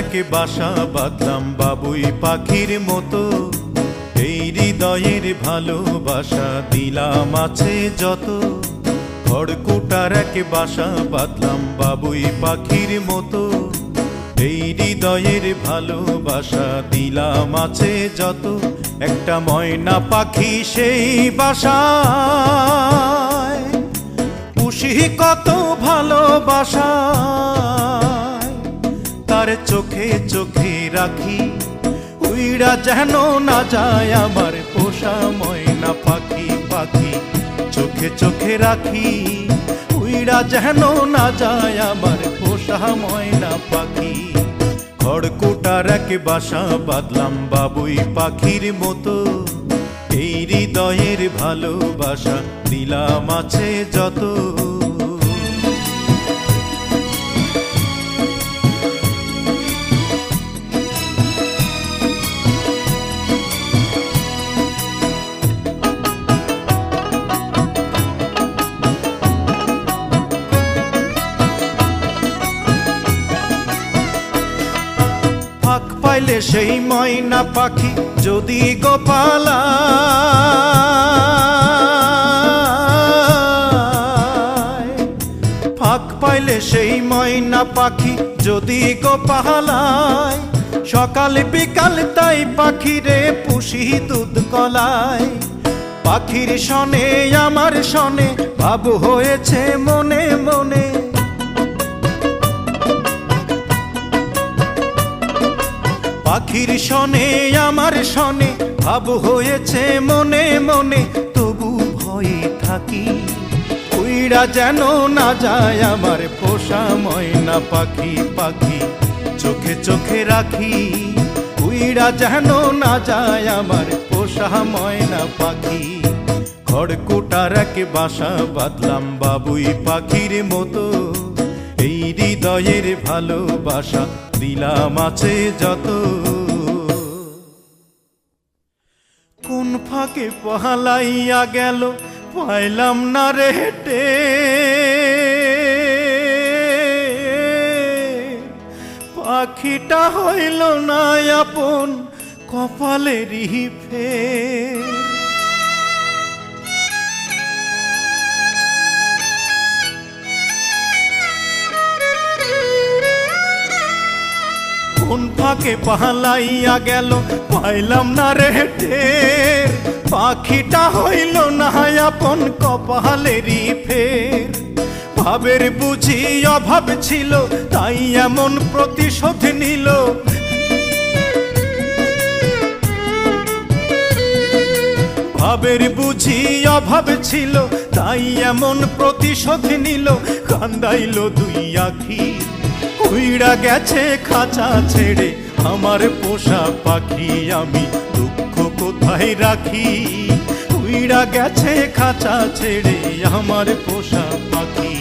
এক বাসা বাঁধলাম বাবুই পাখির মতো, এই হৃদয়ের ভালোবাসা দিলাম আছে যত। খড়কুটার এক বাসা বাঁধলাম বাবুই পাখির মতো, এই হৃদয়ের ভালোবাসা দিলাম আছে যত। একটা ময়না পাখি সেই বাসায়, পুষি কত ভালোবাসা, তার চোখে চোখে রাখি, উইড়া যেন না যায় আমার পোষা ময়না পাখি। পাখি চোখে চোখে রাখি, উইড়া যেন না যায় আমার পোষা ময়না পাখি। খড়কুটার এক বাসা বাঁধলাম বাবুই পাখির মতো, এই হৃদয়ের ভালোবাসা দিলাম আছে যত। ফাঁক পাইলে সেই ময়না পাখি যদি গোপালা, ফাঁক পাইলে সেই ময়না পাখি যদি গোপালায়, সকাল বিকাল তাই পাখিরে পুষি দুধ কলায়। পাখির শনে আমার শনে ভাব হয়েছে মনে মনে, পাখির শনে আমার শনে ভাব হয়েছে মনে মনে। তবু ভয়ে থাকি, উইড়া যেন না যায় আমার পোষা ময়না পাখি। পাখি চোখে চোখে রাখি, উইড়া যেন না যায় আমার পোষা ময়না পাখি। খড়কুটার এক বাসা বাঁধলাম বাবুই পাখির মতো, এই হৃদয়ের ভালোবাসা দিলাম আছে যত। কোন ফাঁকে পালাইয়া গেল পাইলাম না রে হেঁটে, পাখিটা হইল না আপন কপালেরই ফের। কোন ফাঁকে পালাইয়া গেল পাইলাম না রে টের, পাখিটা হইল না আপন কপালেরই ফের। ভাবের বুঝি অভাব ছিল তাই এমন প্রতিশোধ নিল, ভাবের বুঝি অভাব ছিল তাই এমন প্রতিশোধ নিল। কান্দাইল দুই আখি, উইড়া গেছে খাঁচা ছেড়ে আমার পোষা পাখি। আমি দুঃখ কোথায় রাখি, উইড়া গেছে খাঁচা ছেড়ে আমার পোষা পাখি।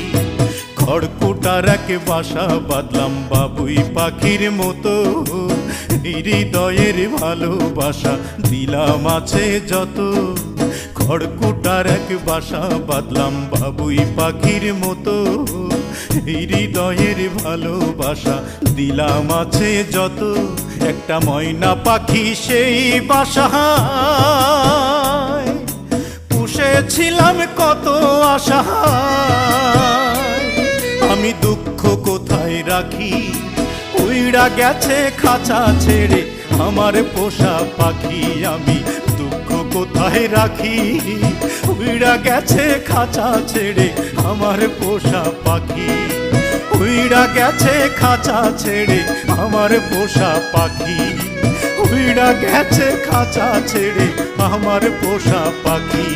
খড়কুটার এক বাসা বাঁধলাম বাবুই পাখির মতো, হৃদয়ের ভালোবাসা দিলাম আছে যত। খড়কুটার এক বাসা বাঁধলাম বাবুই পাখির মতো, হৃদয়ের ভালোবাসা দিলাম আছে যত। একটা ময়না পাখি সেই বাসায়, পুষেছিলাম কত আশা, আমি দুঃখ কোথায় রাখি, উইড়া গেছে খাঁচা ছেড়ে আমার পোষা পাখি। আমি দুঃখ কোথায় রাখি, উইড়া গেছে খাঁচা ছেড়ে আমার পোষা পাখি। উইড়া গেছে খাঁচা ছেড়ে আমার পোষা পাখি, উইড়া গেছে খাঁচা ছেড়ে আমার পোষা পাখি।